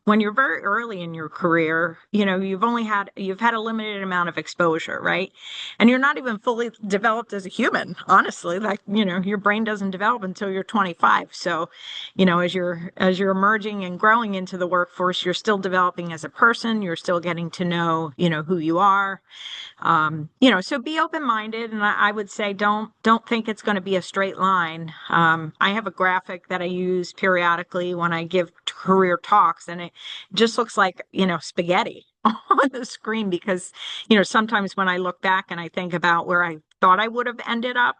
you're very early in your career, you've had a limited amount of exposure, right? And you're not even fully developed as a human, honestly. Like, your brain doesn't develop until you're 25. So, as you're emerging and growing into the workforce, you're still developing as a person. You're still getting to know, who you are. So be open-minded, and I would say don't think it's going to be a straight line. I have a graphic that I use periodically when I give career talks, and it just looks like, spaghetti on the screen because, sometimes when I look back and I think about where I thought I would have ended up,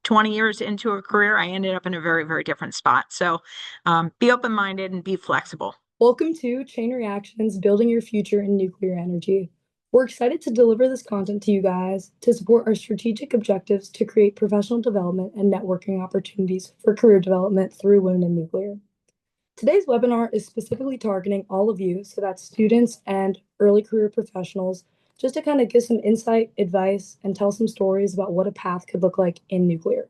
20 years into a career, I ended up in a very, very different spot. So be open-minded and be flexible. Welcome to Chain Reactions Building Your Future in Nuclear Energy. We're excited to deliver this content to you guys to support our strategic objectives to create professional development and networking opportunities for career development through women in nuclear. Today's webinar is specifically targeting all of you, so that's students and early career professionals, just to kind of give some insight, advice, and tell some stories about what a path could look like in nuclear.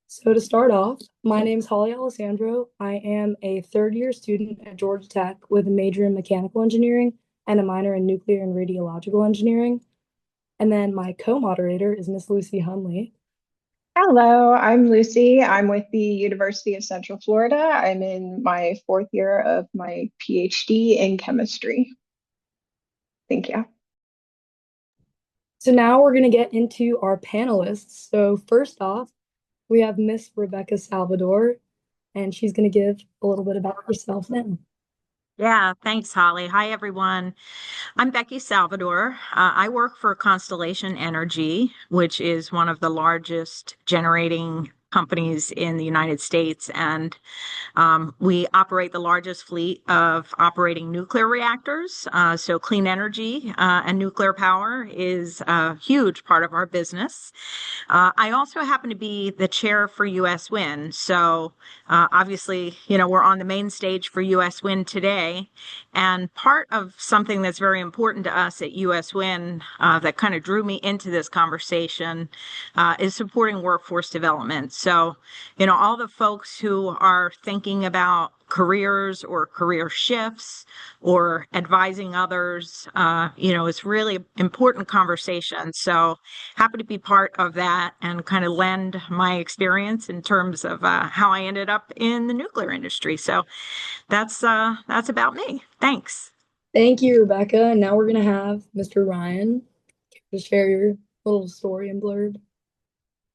So to start off, my name is Holly Alessandro. I am a third-year student at Georgia Tech with a major in mechanical engineering and a minor in nuclear and radiological engineering. And then my co-moderator is Miss Lucy Hunley. Hello, I'm Lucy. I'm with the University of Central Florida. I'm in my fourth year of my PhD in chemistry. Thank you. So now we're going to get into our panelists. So first off, we have Miss Rebecca Salvadore, and she's going to give a little bit about herself now. Yeah, thanks, Holly. Hi, everyone. I'm Becky Salvadore. I work for Constellation Energy, which is one of the largest generating companies in the United States. And we operate the largest fleet of operating nuclear reactors. So clean energy and nuclear power is a huge part of our business. I also happen to be the chair for U.S. Wind. So obviously, we're on the main stage for U.S. Wind today. And part of something that's very important to us at U.S. Wind that kind of drew me into this conversation is supporting workforce development. So, all the folks who are thinking about careers or career shifts or advising others, it's really important conversation. So happy to be part of that and kind of lend my experience in terms of how I ended up in the nuclear industry. So that's about me. Thanks. Thank you, Rebecca. And now we're going to have Mr. Ryan to share your little story and blurb.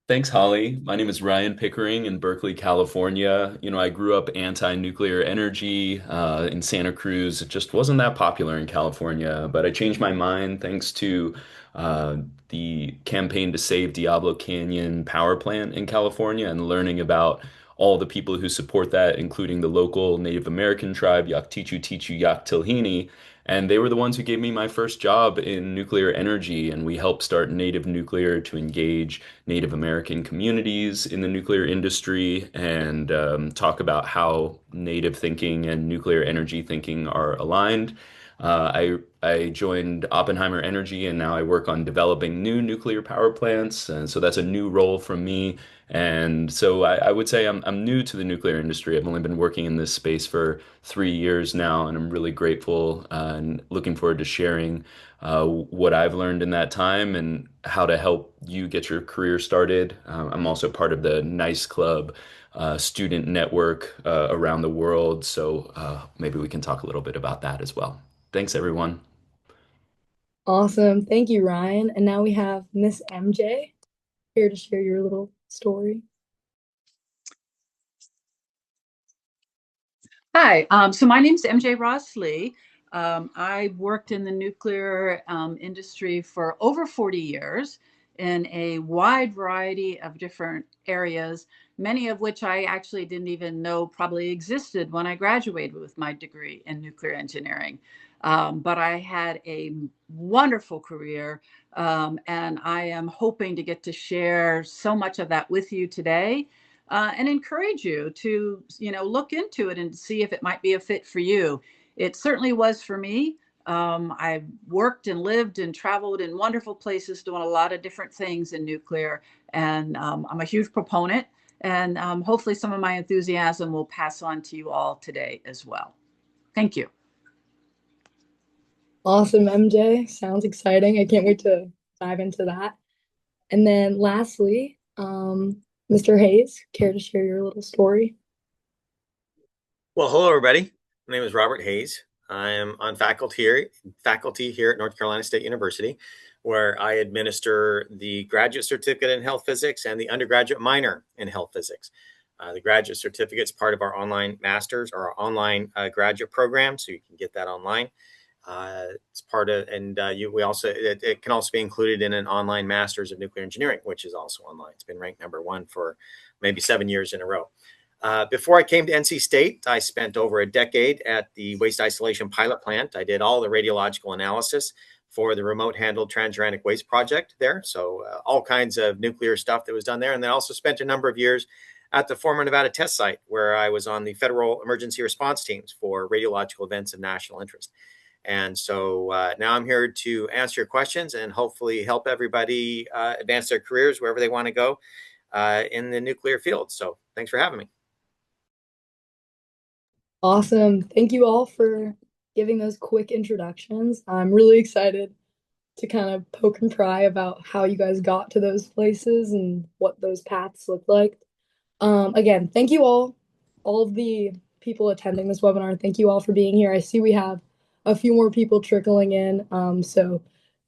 Thanks, Holly. My name is Ryan Pickering in Berkeley, California. I grew up anti-nuclear energy in Santa Cruz. It just wasn't that popular in California, but I changed my mind thanks to the campaign to save Diablo Canyon power plant in California and learning about all the people who support that, including the local Native American tribe, Yaktichu Tichu Yaktilhini. And they were the ones who gave me my first job in nuclear energy. And we helped start Native Nuclear to engage Native American communities in the nuclear industry and talk about how Native thinking and nuclear energy thinking are aligned. I joined Oppenheimer Energy and now I work on developing new nuclear power plants. And so that's a new role for me. And so I would say I'm new to the nuclear industry. I've only been working in this space for 3 years now, and I'm really grateful and looking forward to sharing what I've learned in that time and how to help you get your career started. I'm also part of the NICE Club student network around the world, so maybe we can talk a little bit about that as well. Thanks, everyone. Awesome. Thank you, Ryan. And now we have Miss MJ here to share your little story. Hi, so my name is MJ Ross Lee. I worked in the nuclear industry for over 40 years in a wide variety of different areas, many of which I actually didn't even know probably existed when I graduated with my degree in nuclear engineering. But I had a wonderful career, and I am hoping to get to share so much of that with you today. And encourage you to, look into it and see if it might be a fit for you. It certainly was for me. I worked and lived and traveled in wonderful places doing a lot of different things in nuclear. And I'm a huge proponent. And hopefully some of my enthusiasm will pass on to you all today as well. Thank you. Awesome, MJ. Sounds exciting. I can't wait to dive into that. And then lastly, Mr. Hayes, care to share your little story? Well, hello, everybody. My name is Robert Hayes. I am on faculty here at North Carolina State University, where I administer the graduate certificate in health physics and the undergraduate minor in health physics. The graduate certificate is part of our online master's or our online graduate program, so you can get that online. It's part of, and we also, it can also be included in an online master's of nuclear engineering, which is also online. It's been ranked #1 for maybe 7 years in a row. Before I came to NC State, I spent over a decade at the waste isolation pilot plant. I did all the radiological analysis for the remote handled transuranic waste project there. So all kinds of nuclear stuff that was done there. And then also spent a number of years at the former Nevada test site, where I was on the federal emergency response teams for radiological events of national interest. And so now I'm here to answer your questions and hopefully help everybody advance their careers wherever they want to go in the nuclear field. So thanks for having me. Awesome. Thank you all for giving those quick introductions. I'm really excited to kind of poke and pry about how you guys got to those places and what those paths look like. Again, thank you all of the people attending this webinar. Thank you all for being here. I see we have a few more people trickling in. So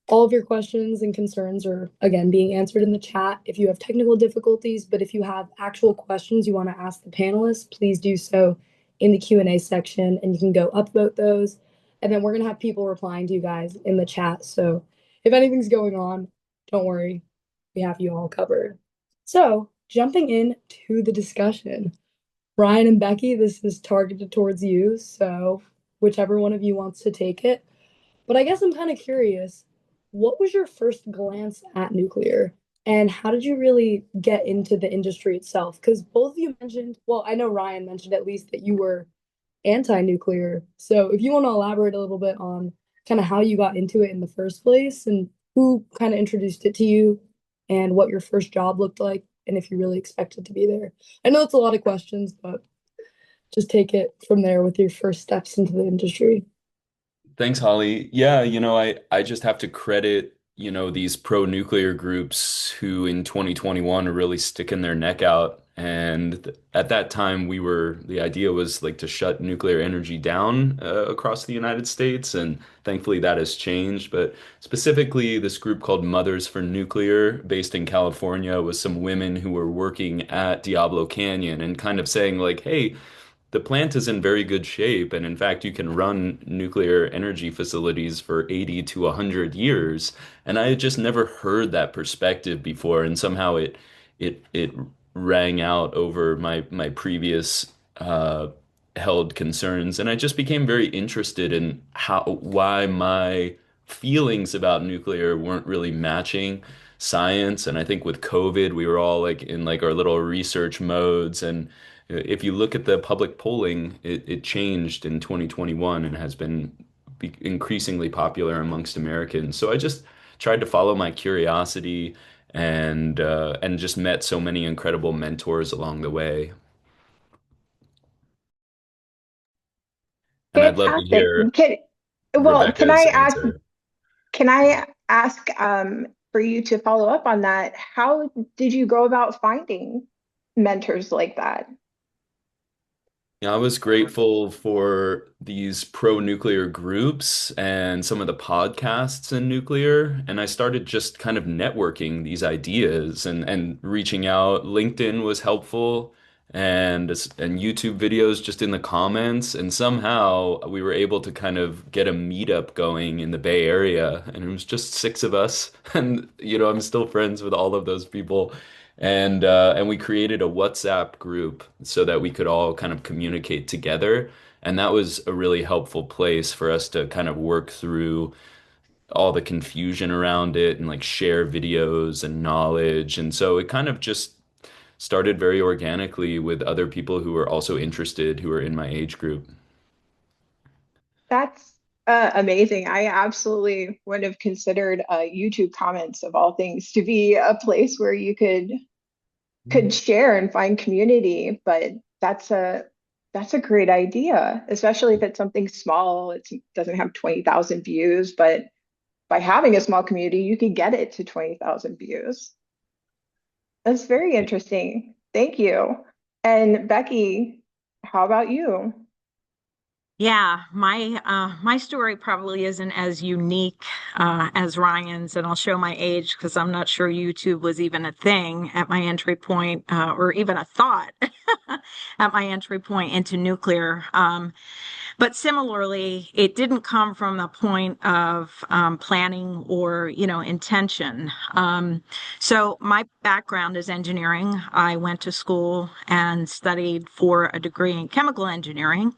all of your questions and concerns are, again, being answered in the chat if you have technical difficulties, but if you have actual questions you want to ask the panelists, please do so in the Q&A section, and you can go upvote those. And then we're going to have people replying to you guys in the chat. So if anything's going on, don't worry, we have you all covered. So jumping into the discussion, Ryan and Becky, this is targeted towards you, so whichever one of you wants to take it. But I guess I'm kind of curious, what was your first glance at nuclear? And how did you really get into the industry itself? Because both of you mentioned, well, I know Ryan mentioned at least that you were anti-nuclear. So if you want to elaborate a little bit on kind of how you got into it in the first place and who kind of introduced it to you and what your first job looked like and if you really expected to be there. I know it's a lot of questions, but just take it from there with your first steps into the industry. Thanks, Holly. Yeah, I just have to credit, these pro-nuclear groups who in 2021 are really sticking their neck out. And at that time, the idea was like to shut nuclear energy down across the United States. And thankfully that has changed. But specifically, this group called Mothers for Nuclear, based in California, was some women who were working at Diablo Canyon and kind of saying like, hey, the plant is in very good shape, and in fact, you can run nuclear energy facilities for 80 to 100 years. And I had just never heard that perspective before, and somehow it rang out over my previous held concerns, and I just became very interested in why my feelings about nuclear weren't really matching science. And I think with COVID, we were all like in like our little research modes. And if you look at the public polling, it changed in 2021 and has been increasingly popular amongst Americans. So I just tried to follow my curiosity and just met so many incredible mentors along the way. And I'd love to Fantastic. hear Can Rebecca's I ask, answer. for you to follow up on that? How did you go about finding mentors like that? Yeah, I was grateful for these pro-nuclear groups and some of the podcasts in nuclear. And I started just kind of networking these ideas and reaching out. LinkedIn was helpful and YouTube videos just in the comments. And somehow we were able to kind of get a meetup going in the Bay Area. And it was just 6 of us. And, I'm still friends with all of those people. And we created a WhatsApp group so that we could all kind of communicate together. And that was a really helpful place for us to kind of work through all the confusion around it and like share videos and knowledge. And so it kind of just started very organically with other people who were also interested, who were in my age group. That's amazing. I absolutely would have considered YouTube comments of all things to be a place where you could share and find community, but that's That's a great idea, especially if it's something small. It doesn't have 20,000 views, but by having a small community, you could get it to 20,000 views. That's very interesting. Thank you. And Becky, how about you? Yeah, my story probably isn't as unique as Ryan's, and I'll show my age because I'm not sure YouTube was even a thing at my entry point, or even a thought at my entry point into nuclear. But similarly, it didn't come from a point of planning or, intention. So my background is engineering. I went to school and studied for a degree in chemical engineering.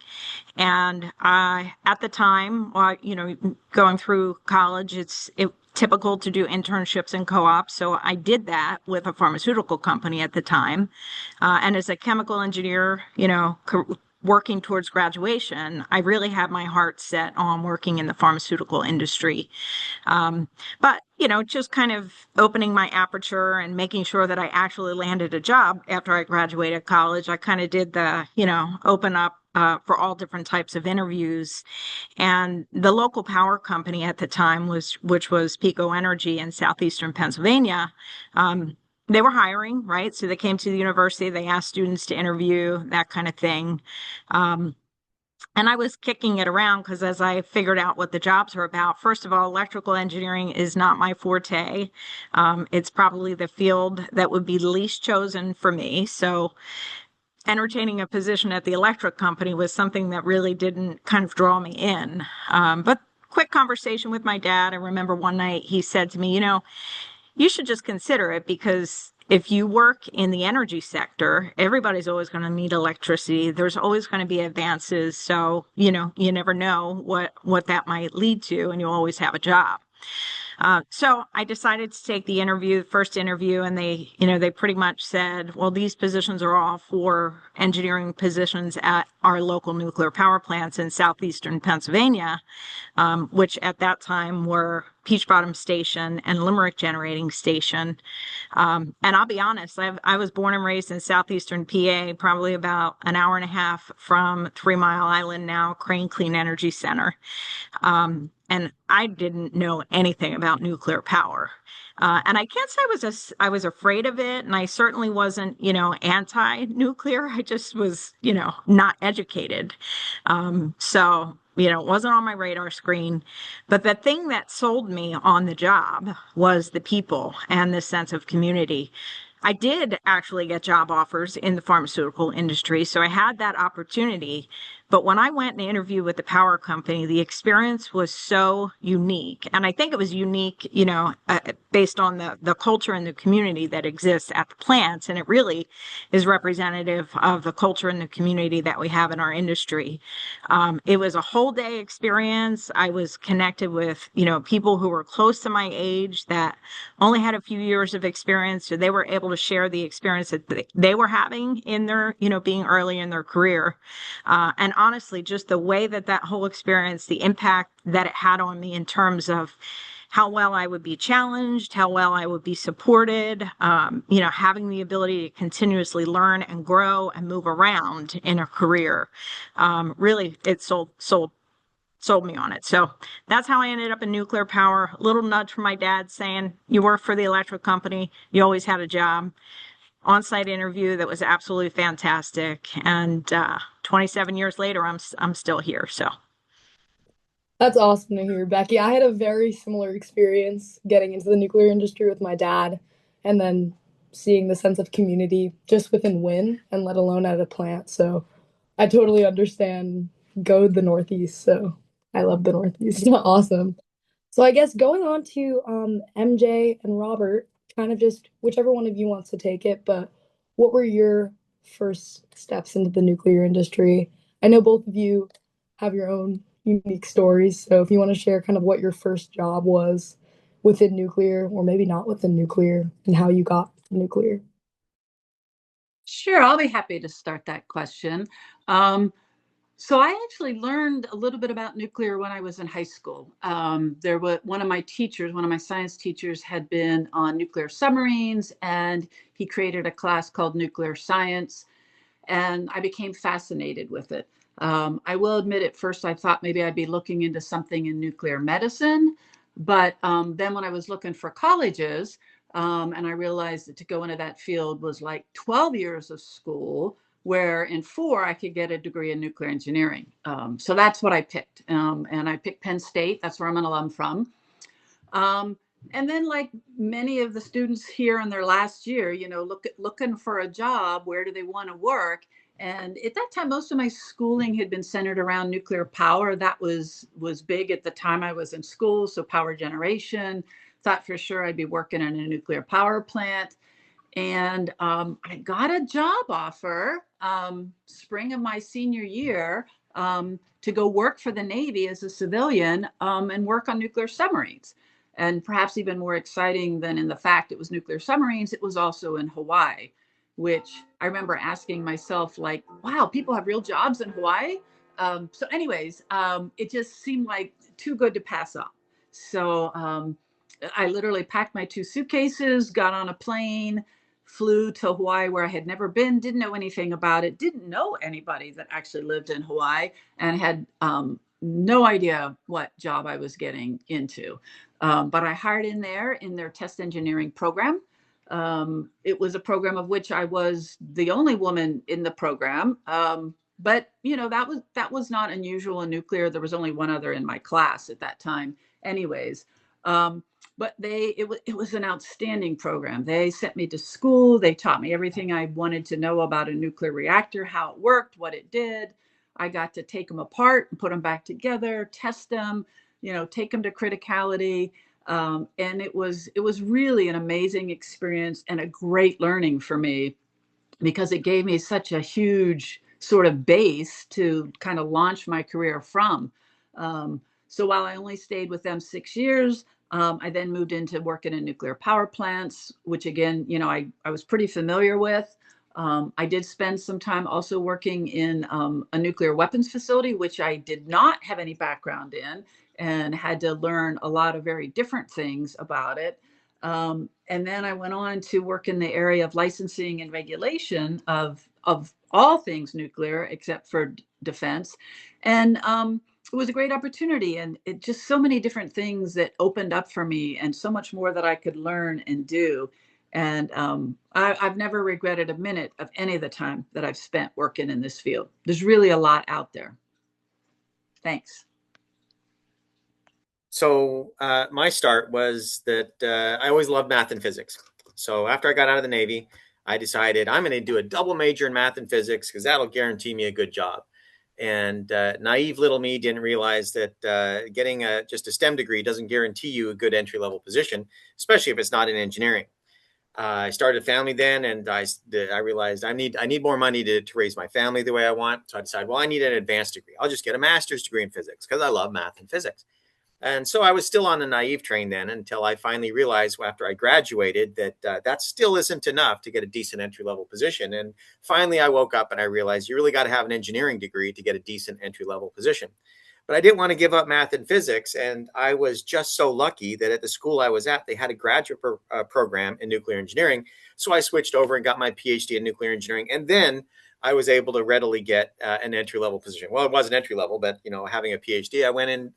And at the time, going through college, it's typical to do internships and co-ops. So I did that with a pharmaceutical company at the time. And as a chemical engineer, working towards graduation, I really had my heart set on working in the pharmaceutical industry. But, just kind of opening my aperture and making sure that I actually landed a job after I graduated college. I kind of did the, open up for all different types of interviews. And the local power company at the time which was Pico Energy in southeastern Pennsylvania. They were hiring, right? So they came to the university, they asked students to interview, that kind of thing. And I was kicking it around because as I figured out what the jobs were about, first of all, electrical engineering is not my forte. It's probably the field that would be least chosen for me. So entertaining a position at the electric company was something that really didn't kind of draw me in. But quick conversation with my dad. I remember one night he said to me, you should just consider it because if you work in the energy sector, everybody's always going to need electricity. There's always going to be advances. So, you never know what that might lead to, and you always have a job. So I decided to take the first interview, and they pretty much said, well, these positions are all for engineering positions at our local nuclear power plants in southeastern Pennsylvania, which at that time were Peach Bottom Station and Limerick Generating Station. And I'll be honest, I was born and raised in southeastern PA, probably about an hour and a half from 3 Mile Island, now Crane Clean Energy Center. And I didn't know anything about nuclear power. And I can't say I was afraid of it, and I certainly wasn't, anti-nuclear. I just was, not educated. So, it wasn't on my radar screen. But the thing that sold me on the job was the people and the sense of community. I did actually get job offers in the pharmaceutical industry, so I had that opportunity. But when I went and interviewed with the power company, the experience was so unique. And I think it was unique, based on the culture and the community that exists at the plants. And it really is representative of the culture and the community that we have in our industry. It was a whole day experience. I was connected with, people who were close to my age that only had a few years of experience. So they were able to share the experience that they were having in their, being early in their career. And honestly, just the way that whole experience, the impact that it had on me in terms of how well I would be challenged, how well I would be supported, having the ability to continuously learn and grow and move around in a career. Really, it sold me on it. So that's how I ended up in nuclear power. A little nudge from my dad saying, you work for the electric company, you always had a job. On-site interview that was absolutely fantastic, and 27 years later, I'm still here. So That's awesome to hear, Becky. I had a very similar experience getting into the nuclear industry with my dad and then seeing the sense of community just within Wynn and let alone at a plant. So I totally understand. Go the Northeast. So I love the Northeast. Awesome. So I guess going on to MJ and Robert, kind of just whichever one of you wants to take it, but what were your first steps into the nuclear industry? I know both of you have your own unique stories, so if you want to share kind of what your first job was within nuclear, or maybe not within nuclear, and how you got nuclear. Sure, I'll be happy to start that question. So I actually learned a little bit about nuclear when I was in high school. There was one of my science teachers had been on nuclear submarines, and he created a class called nuclear science. and I became fascinated with it. I will admit at first I thought maybe I'd be looking into something in nuclear medicine, but then when I was looking for colleges, and I realized that to go into that field was like 12 years of school, where in 4 I could get a degree in nuclear engineering. So that's what I picked. And I picked Penn State. That's where I'm an alum from. Um, and then, like many of the students here in their last year, looking for a job, where do they want to work? And at that time, most of my schooling had been centered around nuclear power. That was big at the time I was in school. So power generation, thought for sure I'd be working in a nuclear power plant. And I got a job offer spring of my senior year to go work for the Navy as a civilian and work on nuclear submarines. And perhaps even more exciting than in the fact it was nuclear submarines, it was also in Hawaii, which I remember asking myself, like, wow, people have real jobs in Hawaii. So anyways, it just seemed like too good to pass up. So I literally packed my 2 suitcases, got on a plane, flew to Hawaii, where I had never been, didn't know anything about it, didn't know anybody that actually lived in Hawaii, and had no idea what job I was getting into. But I hired in there in their test engineering program. It was a program of which I was the only woman in the program. But that was not unusual in nuclear. There was only one other in my class at that time. Anyways, but it was an outstanding program. They sent me to school. They taught me everything I wanted to know about a nuclear reactor, how it worked, what it did. I got to take them apart and put them back together, test them, take them to criticality. And it was really an amazing experience and a great learning for me, because it gave me such a huge sort of base to kind of launch my career from. So while I only stayed with them 6 years, I then moved into working in nuclear power plants, which again, I was pretty familiar with. I did spend some time also working in a nuclear weapons facility, which I did not have any background in, and had to learn a lot of very different things about it. And then I went on to work in the area of licensing and regulation of all things nuclear, except for defense. And it was a great opportunity, and it just so many different things that opened up for me, and so much more that I could learn and do. And I've never regretted a minute of any of the time that I've spent working in this field. There's really a lot out there. Thanks. So my start was that I always loved math and physics. So after I got out of the Navy, I decided I'm going to do a double major in math and physics, because that'll guarantee me a good job. And naive little me didn't realize that getting just a STEM degree doesn't guarantee you a good entry level position, especially if it's not in engineering. I started a family then, and I realized I need more money to raise my family the way I want. So I decided, well, I need an advanced degree. I'll just get a master's degree in physics, because I love math and physics. And so I was still on the naive train then, until I finally realized after I graduated that that still isn't enough to get a decent entry level position. And finally, I woke up and I realized you really got to have an engineering degree to get a decent entry level position. But I didn't want to give up math and physics. And I was just so lucky that at the school I was at, they had a graduate program in nuclear engineering. So I switched over and got my PhD in nuclear engineering. And then I was able to readily get an entry level position. Well, it wasn't entry level, but having a PhD, I went in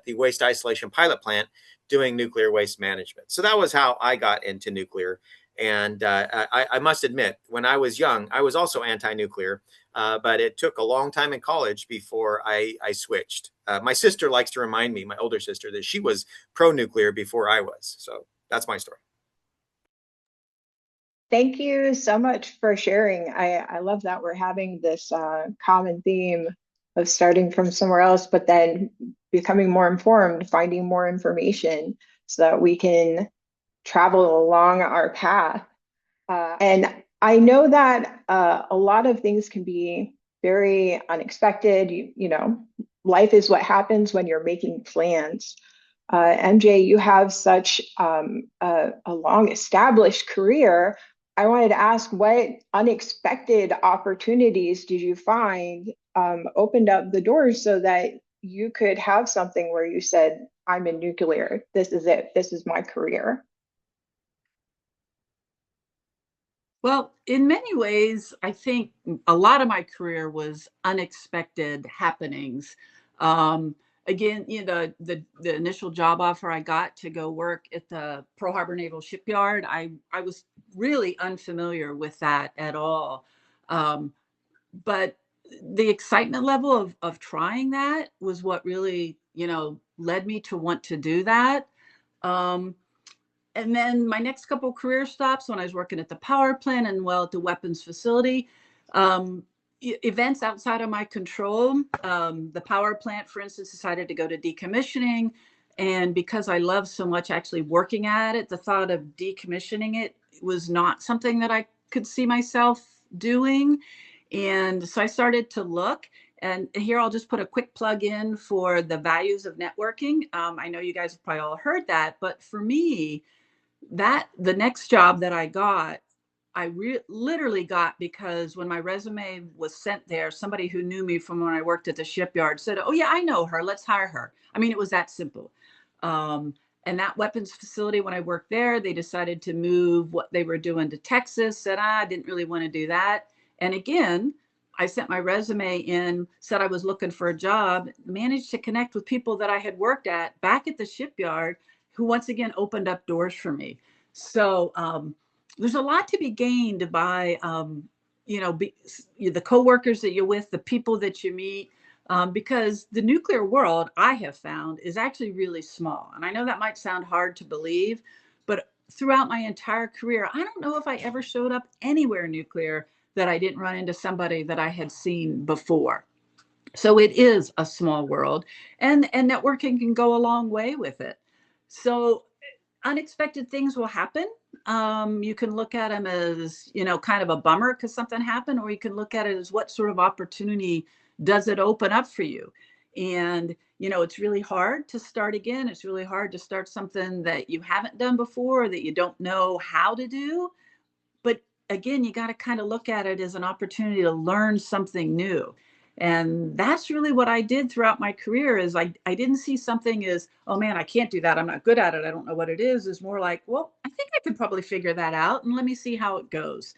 the waste isolation pilot plant doing nuclear waste management. So that was how I got into nuclear. And I must admit, when I was young, I was also anti-nuclear, but it took a long time in college before I switched. My sister likes to remind me, my older sister, that she was pro-nuclear before I was. So that's my story. Thank you so much for sharing. I love that we're having this common theme of starting from somewhere else, but then becoming more informed, finding more information so that we can travel along our path. And I know that a lot of things can be very unexpected. Life is what happens when you're making plans. MJ, you have such a long established career. I wanted to ask, what unexpected opportunities did you find opened up the doors so that you could have something where you said, I'm in nuclear, this is it, this is my career? Well, in many ways, I think a lot of my career was unexpected happenings. Um, Again, the initial job offer I got to go work at the Pearl Harbor Naval Shipyard, I was really unfamiliar with that at all. Um, but the excitement level of trying that was what really, led me to want to do that. Um, and then my next couple career stops when I was working at the power plant and well at the weapons facility, um, events outside of my control. The power plant, for instance, decided to go to decommissioning. And because I love so much actually working at it, the thought of decommissioning it was not something that I could see myself doing. And so I started to look. And here I'll just put a quick plug in for the values of networking. I know you guys have probably all heard that, but for me, that the next job that I got, literally got because when my resume was sent there, somebody who knew me from when I worked at the shipyard said, "Oh yeah, I know her. Let's hire her." I mean, it was that simple. Um, and that weapons facility, when I worked there, they decided to move what they were doing to Texas. Said, I didn't really want to do that. And again, I sent my resume in, said I was looking for a job, managed to connect with people that I had worked at back at the shipyard who once again opened up doors for me. So there's a lot to be gained by, the coworkers that you're with, the people that you meet, because the nuclear world I have found is actually really small. And I know that might sound hard to believe, but throughout my entire career, I don't know if I ever showed up anywhere nuclear that I didn't run into somebody that I had seen before. So it is a small world, and networking can go a long way with it. So unexpected things will happen. You can look at them as, kind of a bummer because something happened, or you can look at it as what sort of opportunity does it open up for you. And it's really hard to start again. It's really hard to start something that you haven't done before, that you don't know how to do. But again, you got to kind of look at it as an opportunity to learn something new. And that's really what I did throughout my career. Is I didn't see something as, oh man, I can't do that, I'm not good at it, I don't know what it is more like, well, I think I could probably figure that out, and let me see how it goes.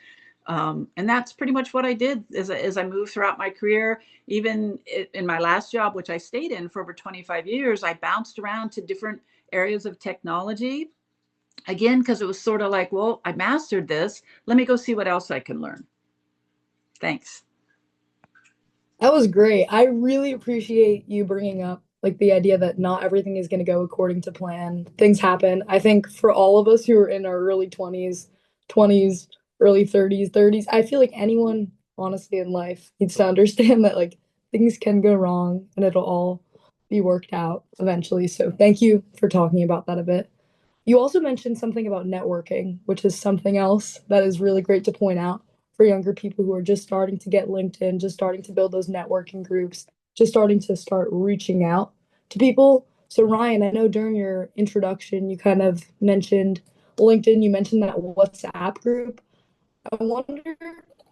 And that's pretty much what I did as I moved throughout my career. Even in my last job, which I stayed in for over 25 years, I bounced around to different areas of technology, again, because it was sort of like, well, I mastered this. Let me go see what else I can learn. Thanks. That was great. I really appreciate you bringing up like the idea that not everything is going to go according to plan. Things happen. I think for all of us who are in our early 20s, early 30s, I feel like anyone honestly in life needs to understand that like things can go wrong and it'll all be worked out eventually. So thank you for talking about that a bit. You also mentioned something about networking, which is something else that is really great to point out for younger people who are just starting to get LinkedIn, just starting to build those networking groups, just starting to start reaching out to people. So, Ryan, I know during your introduction, you kind of mentioned LinkedIn, you mentioned that WhatsApp group. I wonder,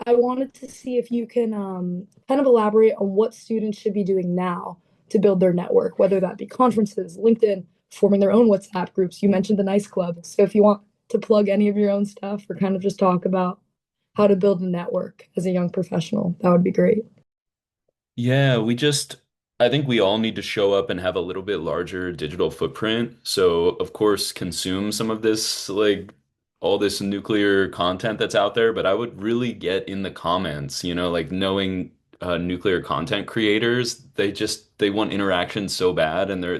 I wanted to see if you can kind of elaborate on what students should be doing now to build their network, whether that be conferences, LinkedIn, forming their own WhatsApp groups. You mentioned the Nice Club. So if you want to plug any of your own stuff or kind of just talk about how to build a network as a young professional, that would be great. Yeah, I think we all need to show up and have a little bit larger digital footprint. So, of course, consume some of this, like all this nuclear content that's out there, but I would really get in the comments, like knowing nuclear content creators, they want interaction so bad, and they're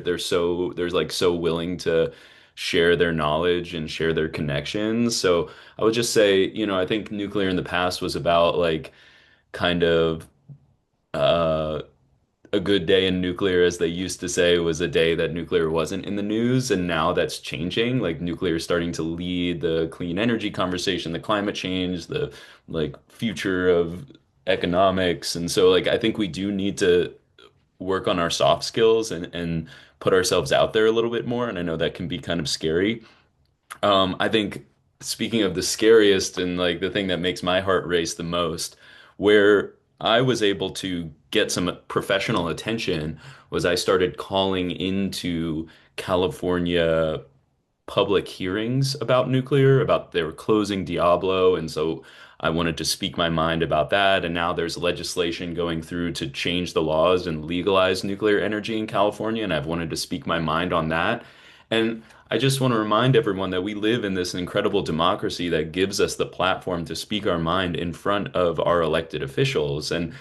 like so willing to share their knowledge and share their connections. So, I would just say, I think nuclear in the past was about like kind of uh a good day in nuclear, as they used to say, was a day that nuclear wasn't in the news. And now that's changing. Like nuclear is starting to lead the clean energy conversation, the climate change, the like future of economics. And so like I think we do need to work on our soft skills and put ourselves out there a little bit more. And I know that can be kind of scary. I think speaking of the scariest and like the thing that makes my heart race the most, where I was able to get some professional attention was I started calling into California public hearings about nuclear, about they were closing Diablo, and so I wanted to speak my mind about that. And now there's legislation going through to change the laws and legalize nuclear energy in California, and I've wanted to speak my mind on that. And I just want to remind everyone that we live in this incredible democracy that gives us the platform to speak our mind in front of our elected officials. And,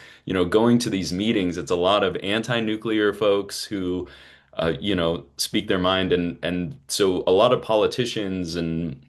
going to these meetings, it's a lot of anti-nuclear folks who, speak their mind. And so a lot of politicians and,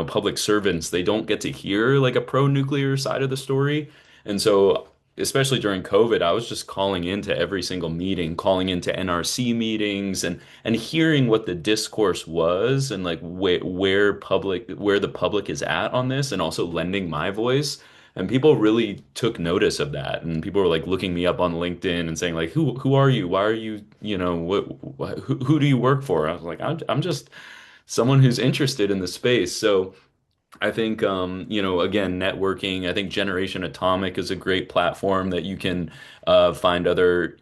public servants, they don't get to hear like a pro-nuclear side of the story. And so especially during COVID, I was just calling into every single meeting, calling into NRC meetings and hearing what the discourse was and like where the public is at on this and also lending my voice. And people really took notice of that. And people were like looking me up on LinkedIn and saying like, who are you? Why are you, who do you work for? I was like, I'm just someone who's interested in the space. So I think, again, networking. I think Generation Atomic is a great platform that you can find other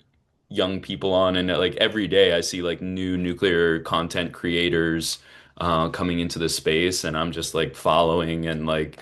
young people on. And like every day, I see like new nuclear content creators coming into the space, and I'm just like following and like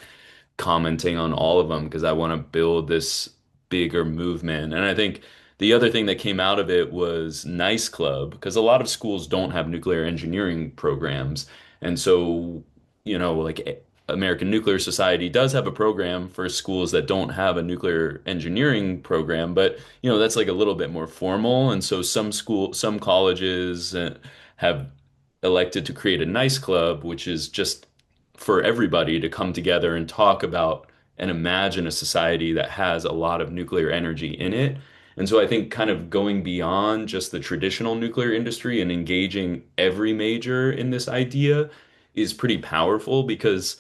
commenting on all of them because I want to build this bigger movement. And I think the other thing that came out of it was Nice Club, because a lot of schools don't have nuclear engineering programs. And so, like American Nuclear Society does have a program for schools that don't have a nuclear engineering program, but that's like a little bit more formal. And so some colleges have elected to create a Nice Club, which is just for everybody to come together and talk about and imagine a society that has a lot of nuclear energy in it. And so I think kind of going beyond just the traditional nuclear industry and engaging every major in this idea is pretty powerful because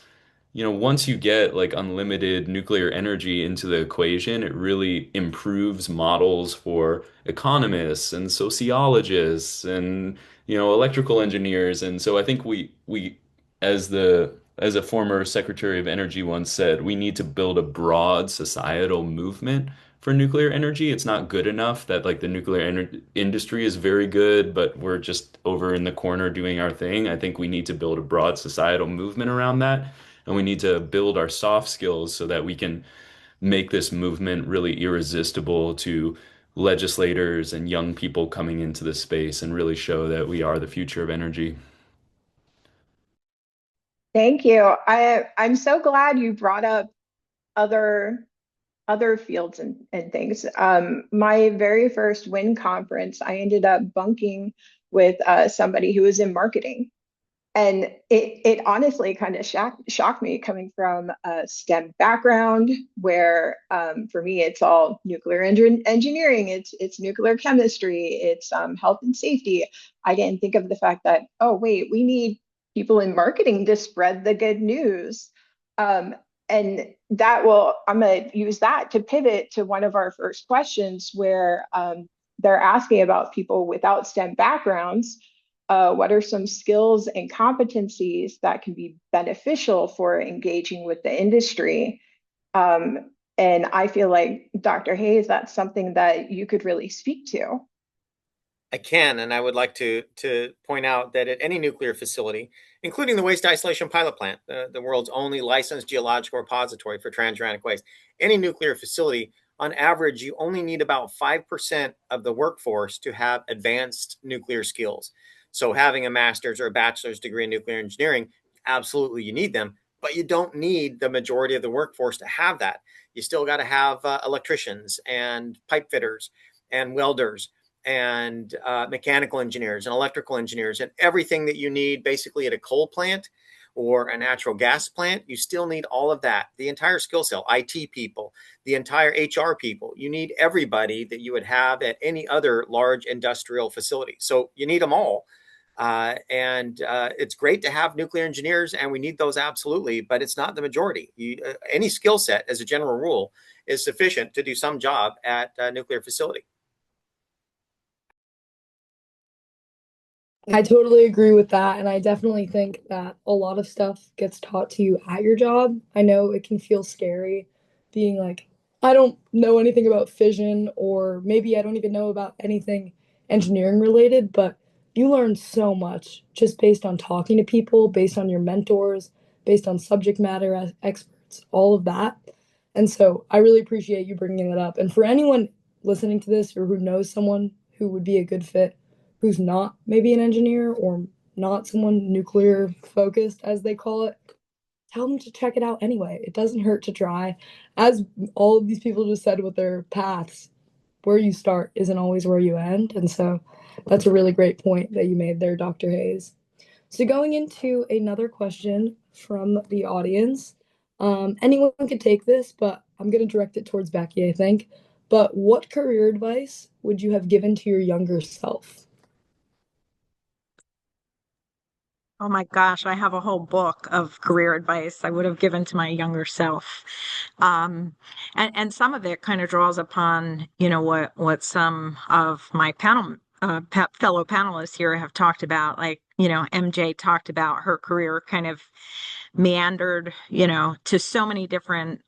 once you get like unlimited nuclear energy into the equation, it really improves models for economists and sociologists and, electrical engineers. And so I think we as a former Secretary of Energy once said, we need to build a broad societal movement for nuclear energy. It's not good enough that like the nuclear industry is very good, but we're just over in the corner doing our thing. I think we need to build a broad societal movement around that. And we need to build our soft skills so that we can make this movement really irresistible to legislators and young people coming into the space and really show that we are the future of energy. Thank you. I'm so glad you brought up other fields and things. My very first WIN conference, I ended up bunking with somebody who was in marketing. And it honestly kind of shocked me coming from a STEM background where for me it's all nuclear engineering, it's nuclear chemistry, it's health and safety. I didn't think of the fact that, oh wait, we need people in marketing to spread the good news. And I'm going to use that to pivot to one of our first questions where they're asking about people without STEM backgrounds. What are some skills and competencies that can be beneficial for engaging with the industry? And I feel like, Dr. Hayes, that's something that you could really speak to. I can, and I would like to point out that at any nuclear facility, including the waste isolation pilot plant, the world's only licensed geological repository for transuranic waste, any nuclear facility, on average, you only need about 5% of the workforce to have advanced nuclear skills. So having a master's or a bachelor's degree in nuclear engineering, absolutely you need them, but you don't need the majority of the workforce to have that. You still got to have electricians and pipe fitters and welders and mechanical engineers and electrical engineers and everything that you need basically at a coal plant or a natural gas plant. You still need all of that, the entire skill set, IT people, the entire HR people. You need everybody that you would have at any other large industrial facility. So you need them all. And it's great to have nuclear engineers, and we need those absolutely, but it's not the majority. Any skill set, as a general rule, is sufficient to do some job at a nuclear facility. I totally agree with that. And I definitely think that a lot of stuff gets taught to you at your job. I know it can feel scary being like, I don't know anything about fission, or maybe I don't even know about anything engineering related, but you learn so much just based on talking to people, based on your mentors, based on subject matter experts, all of that. And so I really appreciate you bringing that up. And for anyone listening to this or who knows someone who would be a good fit, who's not maybe an engineer or not someone nuclear focused, as they call it, tell them to check it out anyway. It doesn't hurt to try. As all of these people just said with their paths, where you start isn't always where you end. And so that's a really great point that you made there, Dr. Hayes. So going into another question from the audience, anyone could take this, but I'm going to direct it towards Becky, I think. But what career advice would you have given to your younger self? Oh my gosh, I have a whole book of career advice I would have given to my younger self. Um, and some of it kind of draws upon, what some of my fellow panelists here have talked about. Like, MJ talked about her career kind of meandered, to so many different,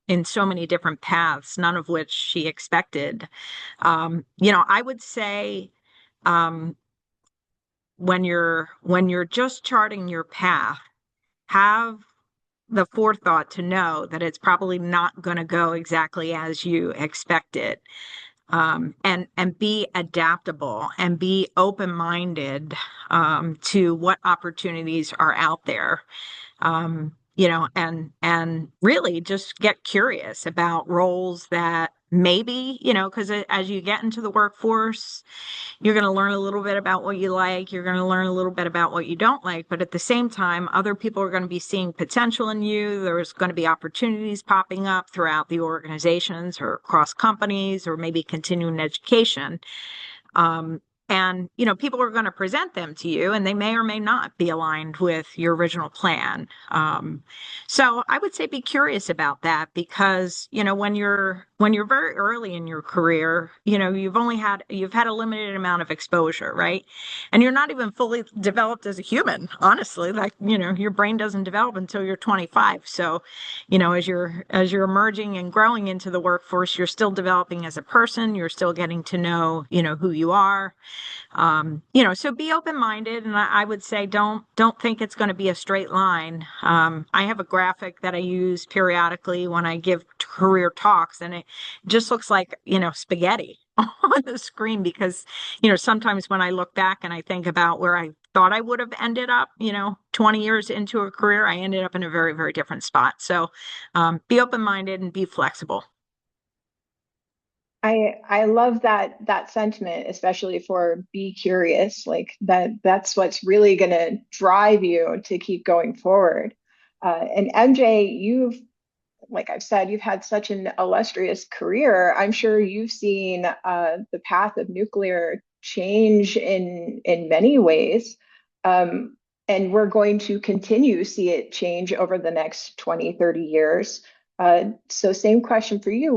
in so many different paths, none of which she expected. I would say, um, when you're just charting your path, have the forethought to know that it's probably not going to go exactly as you expect it. And be adaptable and be open-minded to what opportunities are out there. And really just get curious about roles that maybe, because as you get into the workforce, you're going to learn a little bit about what you like. You're going to learn a little bit about what you don't like. But at the same time, other people are going to be seeing potential in you. There's going to be opportunities popping up throughout the organizations or across companies or maybe continuing education. And, people are going to present them to you and they may or may not be aligned with your original plan. So I would say be curious about that because, when you're very early in your career, you've had a limited amount of exposure, right? And you're not even fully developed as a human, honestly. Like, your brain doesn't develop until you're 25. So, as you're emerging and growing into the workforce, you're still developing as a person. You're still getting to know, who you are. So be open-minded, and I would say don't think it's going to be a straight line. I have a graphic that I use periodically when I give career talks, and it just looks like, spaghetti on the screen because, sometimes when I look back and I think about where I thought I would have ended up, 20 years into a career, I ended up in a very, very different spot. So be open-minded and be flexible. I love that sentiment, especially for be curious. Like that's what's really going to drive you to keep going forward. And MJ, like I've said, you've had such an illustrious career. I'm sure you've seen the path of nuclear change in many ways. And we're going to continue to see it change over the next 20, 30 years. So same question for you.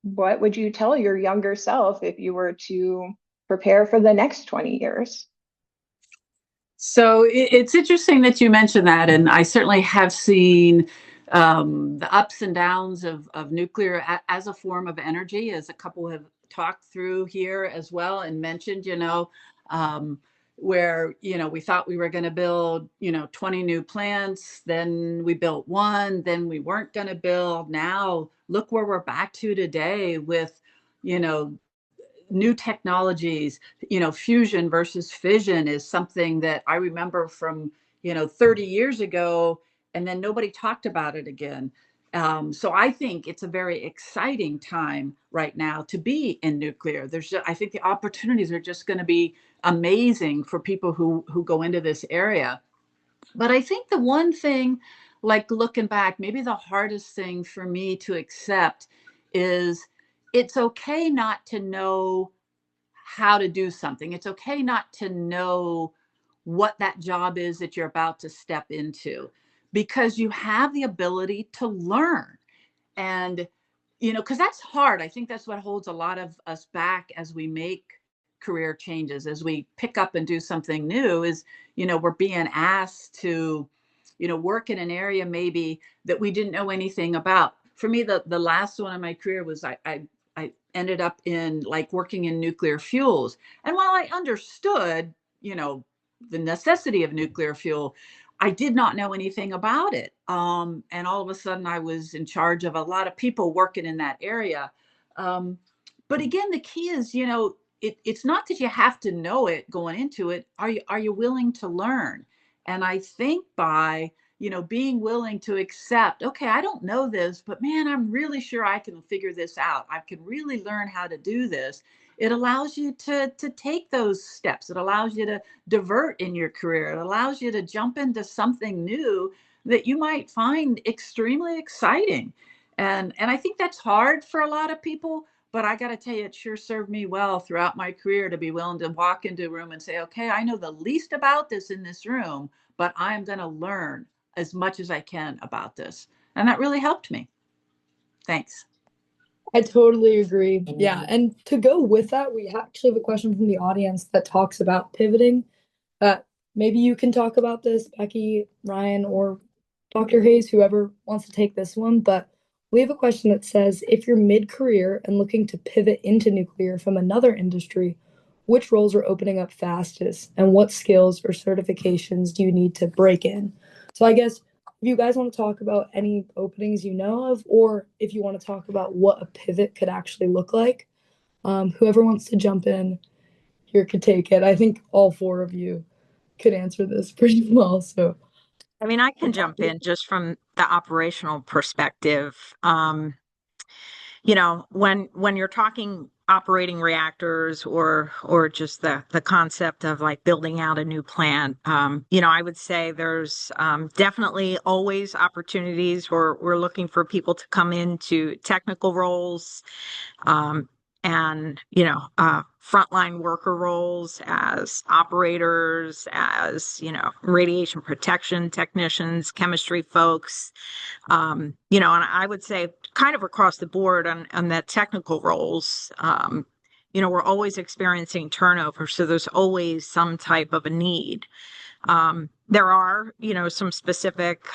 What would you tell your younger self if you were to prepare for the next 20 years? So it's interesting that you mentioned that, and I certainly have seen the ups and downs of nuclear as a form of energy, as a couple have talked through here as well and mentioned, where, we thought we were going to build, 20 new plants, then we built one, then we weren't going to build. Now look where we're back to today with, you know, new technologies. Fusion versus fission is something that I remember from 30 years ago, and then nobody talked about it again. So I think it's a very exciting time right now to be in nuclear. I think the opportunities are just going to be amazing for people who go into this area. But I think the one thing, like looking back, maybe the hardest thing for me to accept is it's okay not to know how to do something. It's okay not to know what that job is that you're about to step into, because you have the ability to learn. And, because that's hard. I think that's what holds a lot of us back as we make career changes, as we pick up and do something new, is, we're being asked to, work in an area maybe that we didn't know anything about. For me, the last one in my career was I ended up in like working in nuclear fuels. And while I understood, the necessity of nuclear fuel, I did not know anything about it. And all of a sudden, I was in charge of a lot of people working in that area. But again, the key is, it's not that you have to know it going into it. Are you willing to learn? And I think by being willing to accept, okay, I don't know this, but man, I'm really sure I can figure this out. I can really learn how to do this. It allows you to take those steps. It allows you to divert in your career. It allows you to jump into something new that you might find extremely exciting. And I think that's hard for a lot of people, but I got to tell you, it sure served me well throughout my career to be willing to walk into a room and say, okay, I know the least about this in this room, but I'm going to learn as much as I can about this. And that really helped me. Thanks. I totally agree. Yeah. And to go with that, we actually have a question from the audience that talks about pivoting. Maybe you can talk about this, Becky, Ryan, or Dr. Hayes, whoever wants to take this one. But we have a question that says, if you're mid-career and looking to pivot into nuclear from another industry, which roles are opening up fastest and what skills or certifications do you need to break in? So I guess if you guys want to talk about any openings you know of, or if you want to talk about what a pivot could actually look like, whoever wants to jump in here could take it. I think all four of you could answer this pretty well. So, I mean, I can jump in just from the operational perspective. When you're talking operating reactors or just the concept of like building out a new plant, I would say there's definitely always opportunities where we're looking for people to come into technical roles, um, and frontline worker roles as operators, as radiation protection technicians, chemistry folks, and I would say kind of across the board on that technical roles. We're always experiencing turnover, so there's always some type of a need. There are, some specific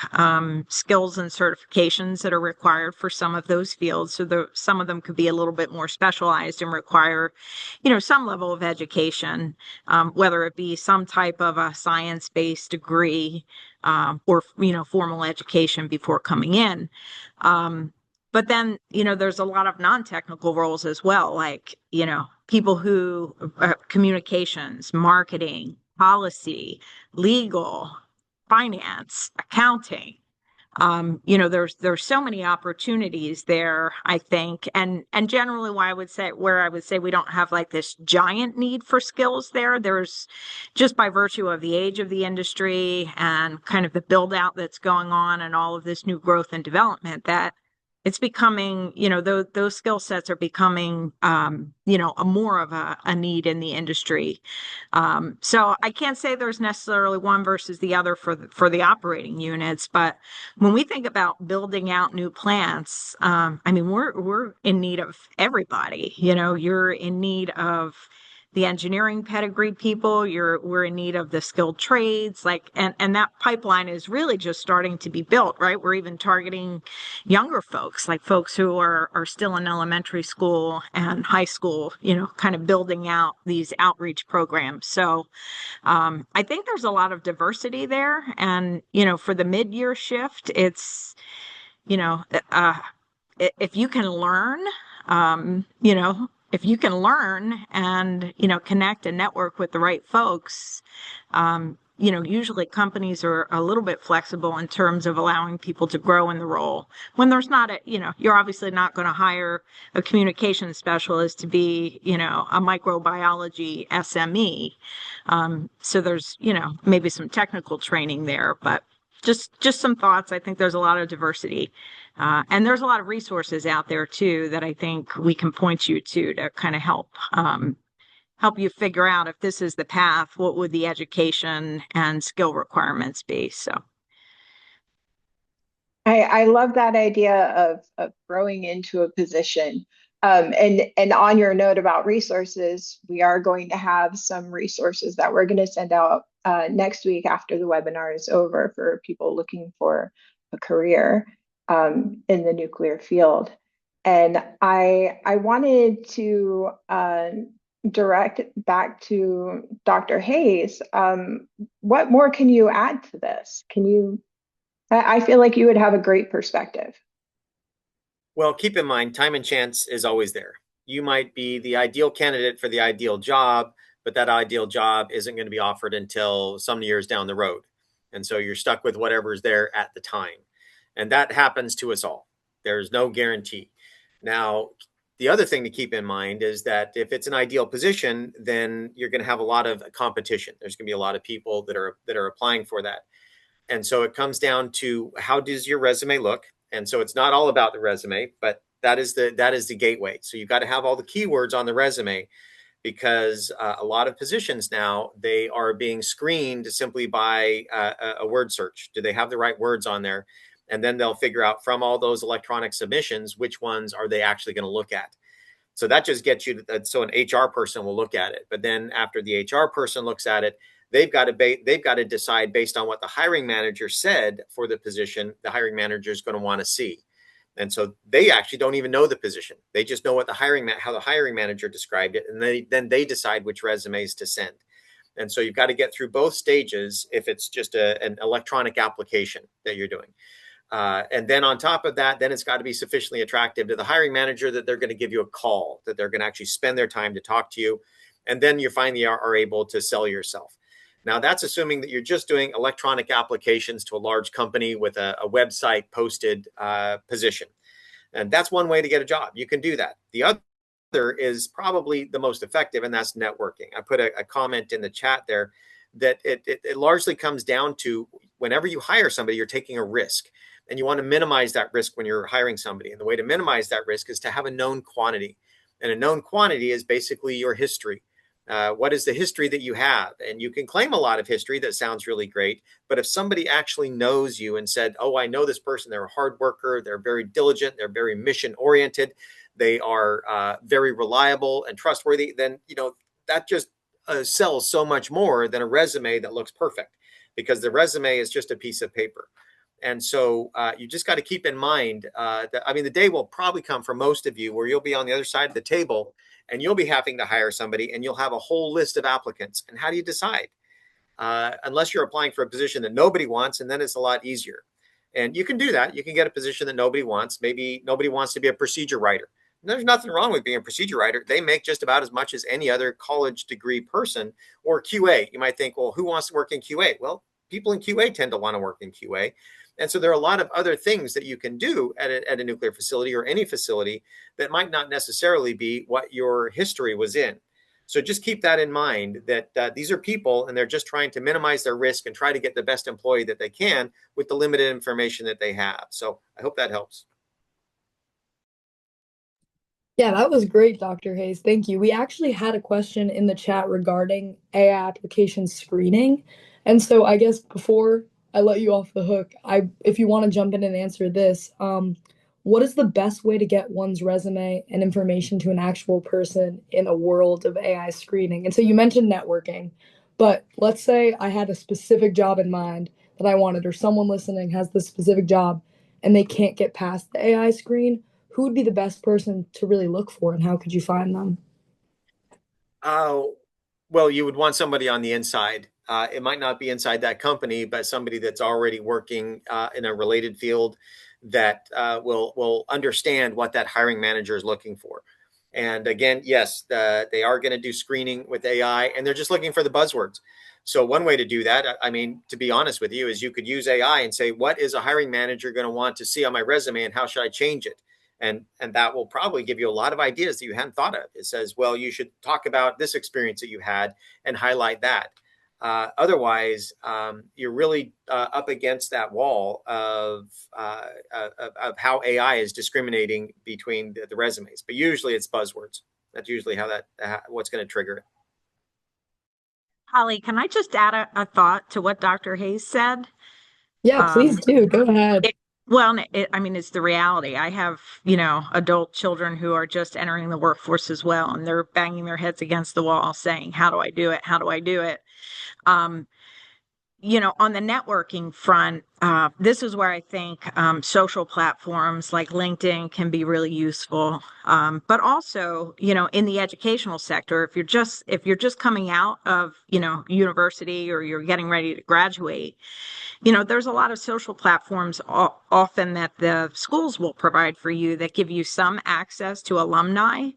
skills and certifications that are required for some of those fields. So some of them could be a little bit more specialized and require, some level of education, whether it be some type of a science-based degree, or, formal education before coming in. But then, there's a lot of non-technical roles as well, like, people who communications, marketing, policy, legal, finance, accounting. There's so many opportunities there, I think, and generally where I would say we don't have like this giant need for skills there. There's just by virtue of the age of the industry and kind of the build out that's going on and all of this new growth and development that it's becoming, those skill sets are becoming, a more of a need in the industry. So I can't say there's necessarily one versus the other for the operating units, but when we think about building out new plants, I mean, we're in need of everybody. You're in need of the engineering pedigree people. We're in need of the skilled trades, and that pipeline is really just starting to be built, right? We're even targeting younger folks, like folks who are still in elementary school and high school, kind of building out these outreach programs. So I think there's a lot of diversity there. And, for the mid-year shift, it's, if you can learn, if you can learn and, connect and network with the right folks, usually companies are a little bit flexible in terms of allowing people to grow in the role. When there's not you're obviously not going to hire a communication specialist to be, a microbiology SME. So there's, maybe some technical training there, but just some thoughts. I think there's a lot of diversity. And there's a lot of resources out there too that I think we can point you to kind of help you figure out if this is the path, what would the education and skill requirements be? So I love that idea of growing into a position. And on your note about resources, we are going to have some resources that we're going to send out next week after the webinar is over for people looking for a career in the nuclear field. And I wanted to direct back to Dr. Hayes. What more can you add to this? I feel like you would have a great perspective. Well, keep in mind, time and chance is always there. You might be the ideal candidate for the ideal job, but that ideal job isn't going to be offered until some years down the road. And so you're stuck with whatever's there at the time. And that happens to us all. There's no guarantee. Now, the other thing to keep in mind is that if it's an ideal position, then you're going to have a lot of competition. There's going to be a lot of people that are applying for that. And so it comes down to, how does your resume look? And so it's not all about the resume, but that is the gateway. So you've got to have all the keywords on the resume, because a lot of positions now, they are being screened simply by a word search. Do they have the right words on there? And then they'll figure out from all those electronic submissions, which ones are they actually going to look at. So that just gets you to, so an HR person will look at it. But then after the HR person looks at it, they've got to decide based on what the hiring manager said for the position, the hiring manager is going to want to see. And so they actually don't even know the position. They just know what how the hiring manager described it. And then they decide which resumes to send. And so you've got to get through both stages if it's just an electronic application that you're doing. And then on top of that, then it's got to be sufficiently attractive to the hiring manager that they're going to give you a call, that they're going to actually spend their time to talk to you. And then you finally are able to sell yourself. Now, that's assuming that you're just doing electronic applications to a large company with a website posted position. And that's one way to get a job. You can do that. The other is probably the most effective, and that's networking. I put a comment in the chat there that it largely comes down to, whenever you hire somebody, you're taking a risk. And you want to minimize that risk when you're hiring somebody. And the way to minimize that risk is to have a known quantity. And a known quantity is basically your history. What is the history that you have? And you can claim a lot of history that sounds really great, but if somebody actually knows you and said, oh, I know this person, they're a hard worker, they're very diligent, they're very mission oriented, they are very reliable and trustworthy, then that just sells so much more than a resume that looks perfect, because the resume is just a piece of paper. And so you just got to keep in mind that, the day will probably come for most of you where you'll be on the other side of the table and you'll be having to hire somebody and you'll have a whole list of applicants. And how do you decide? Unless you're applying for a position that nobody wants, and then it's a lot easier. And you can do that. You can get a position that nobody wants. Maybe nobody wants to be a procedure writer. And there's nothing wrong with being a procedure writer. They make just about as much as any other college degree person. Or QA. You might think, well, who wants to work in QA? Well, people in QA tend to want to work in QA. And so there are a lot of other things that you can do at a nuclear facility or any facility that might not necessarily be what your history was in. So just keep that in mind, that these are people and they're just trying to minimize their risk and try to get the best employee that they can with the limited information that they have. So I hope that helps. Yeah, that was great, Dr. Hayes. Thank you. We actually had a question in the chat regarding AI application screening. And so I guess before I let you off the hook, if you want to jump in and answer this, what is the best way to get one's resume and information to an actual person in a world of AI screening? And so you mentioned networking, but let's say I had a specific job in mind that I wanted, or someone listening has this specific job and they can't get past the AI screen. Who would be the best person to really look for, and how could you find them? Well, you would want somebody on the inside. It might not be inside that company, but somebody that's already working in a related field that will understand what that hiring manager is looking for. And again, yes, they are going to do screening with AI, and they're just looking for the buzzwords. So one way to do that, to be honest with you, is you could use AI and say, what is a hiring manager going to want to see on my resume, and how should I change it? And that will probably give you a lot of ideas that you hadn't thought of. It says, well, you should talk about this experience that you had and highlight that. Otherwise, you're really up against that wall of how AI is discriminating between the resumes. But usually it's buzzwords. That's usually what's going to trigger it. Holly, can I just add a thought to what Dr. Hayes said? Yeah, please do. Go ahead. It's the reality. I have, adult children who are just entering the workforce as well, and they're banging their heads against the wall saying, how do I do it? How do I do it? On the networking front, This is where I think social platforms like LinkedIn can be really useful. But also, in the educational sector, if you're just coming out of, university or you're getting ready to graduate, there's a lot of social platforms often that the schools will provide for you that give you some access to alumni.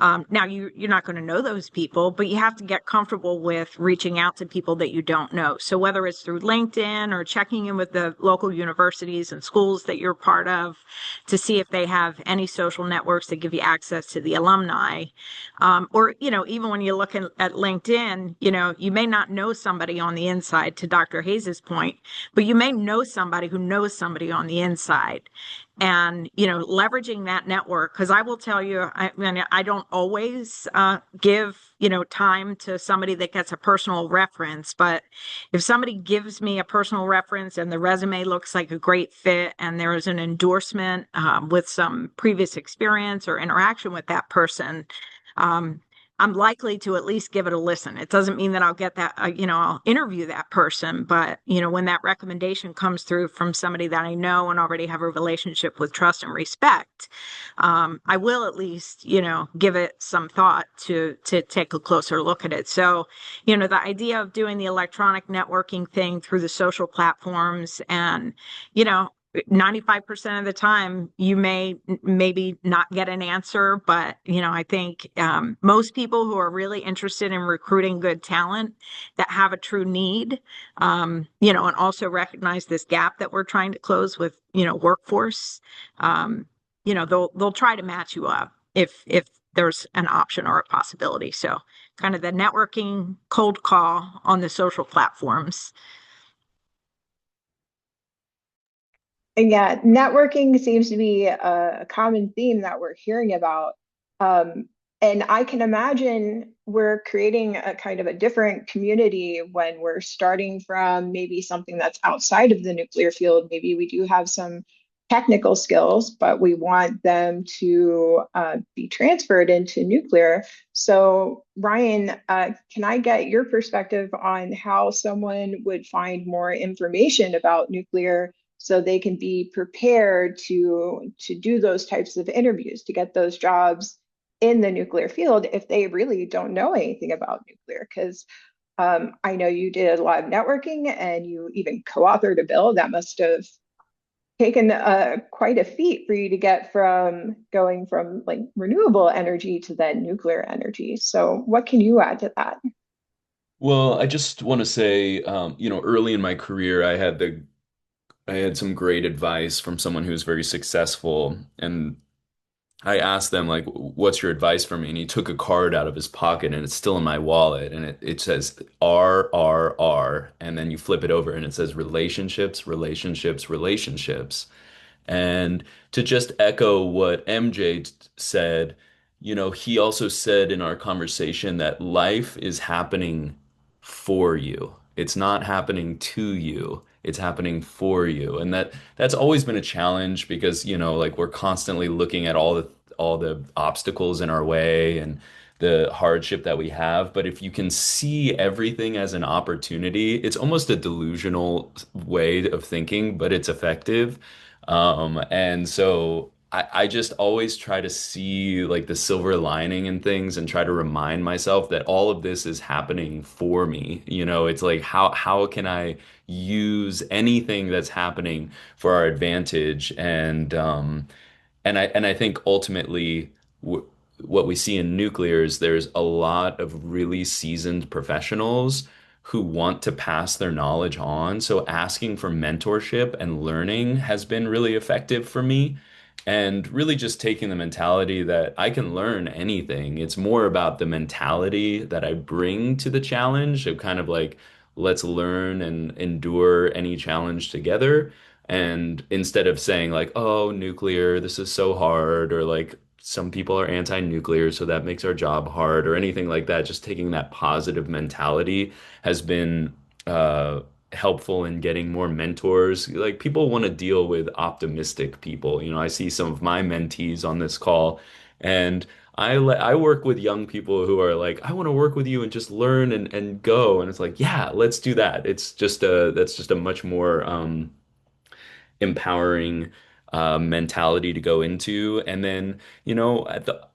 Now, you're not going to know those people, but you have to get comfortable with reaching out to people that you don't know. So whether it's through LinkedIn or checking in with the local universities and schools that you're part of to see if they have any social networks that give you access to the alumni. Or, even when you look at LinkedIn, you may not know somebody on the inside, to Dr. Hayes's point, but you may know somebody who knows somebody on the inside. And leveraging that network, because I will tell you, I don't always give time to somebody that gets a personal reference, but if somebody gives me a personal reference and the resume looks like a great fit and there is an endorsement with some previous experience or interaction with that person, um, I'm likely to at least give it a listen. It doesn't mean that I'll get that, I'll interview that person, but, when that recommendation comes through from somebody that I know and already have a relationship with trust and respect, I will at least, give it some thought to take a closer look at it. So, the idea of doing the electronic networking thing through the social platforms and, you know, 95% of the time you may maybe not get an answer, but I think most people who are really interested in recruiting good talent that have a true need, and also recognize this gap that we're trying to close with workforce, they'll try to match you up if there's an option or a possibility. So kind of the networking cold call on the social platforms. And yeah, networking seems to be a common theme that we're hearing about. Um, and I can imagine we're creating a kind of a different community when we're starting from maybe something that's outside of the nuclear field. Maybe we do have some technical skills, but we want them to be transferred into nuclear. So, Ryan, can I get your perspective on how someone would find more information about nuclear so they can be prepared to do those types of interviews, to get those jobs in the nuclear field if they really don't know anything about nuclear? Because I know you did a lot of networking and you even co-authored a bill that must have taken quite a feat for you to get from going from like renewable energy to then nuclear energy. So what can you add to that? Well, I just want to say, early in my career, I had some great advice from someone who's very successful, and I asked them like, "What's your advice for me?" And he took a card out of his pocket, and it's still in my wallet, and it says RRR, and then you flip it over, and it says relationships, relationships, relationships. And to just echo what MJ said, he also said in our conversation that life is happening for you. It's not happening to you. It's happening for you. And that's always been a challenge because, like we're constantly looking at all the obstacles in our way and the hardship that we have. But if you can see everything as an opportunity, it's almost a delusional way of thinking, but it's effective. And so I just always try to see like the silver lining in things and try to remind myself that all of this is happening for me. It's like how can I use anything that's happening for our advantage? And I think ultimately w what we see in nuclear is there's a lot of really seasoned professionals who want to pass their knowledge on. So asking for mentorship and learning has been really effective for me. And really just taking the mentality that I can learn anything. It's more about the mentality that I bring to the challenge of kind of like, let's learn and endure any challenge together. And instead of saying like, oh, nuclear, this is so hard, or like some people are anti-nuclear, so that makes our job hard, or anything like that, just taking that positive mentality has been uh, helpful in getting more mentors. Like people want to deal with optimistic people. I see some of my mentees on this call, and I work with young people who are like, I want to work with you and just learn and go. And it's like, yeah, let's do that. That's just a much more empowering mentality to go into. And then,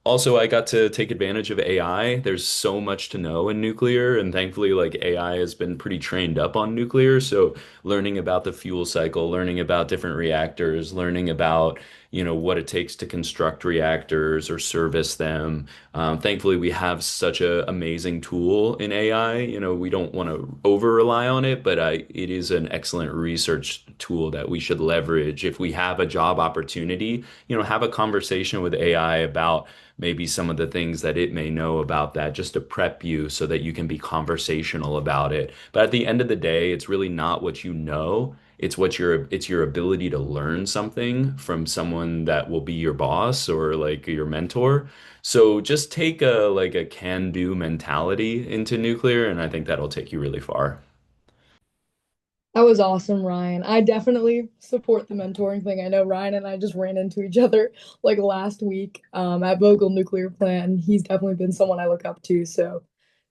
also I got to take advantage of AI. There's so much to know in nuclear, and thankfully, like AI has been pretty trained up on nuclear. So learning about the fuel cycle, learning about different reactors, learning about what it takes to construct reactors or service them. Thankfully, we have such a amazing tool in AI. We don't want to over rely on it, but it is an excellent research tool that we should leverage if we have a job opportunity. Have a conversation with AI about maybe some of the things that it may know about that, just to prep you so that you can be conversational about it. But at the end of the day, it's really not what you know. It's your ability to learn something from someone that will be your boss or like your mentor. So just take a can-do mentality into nuclear, and I think that'll take you really far. That was awesome, Ryan. I definitely support the mentoring thing. I know Ryan and I just ran into each other like last week at Vogel Nuclear Plant, and he's definitely been someone I look up to. So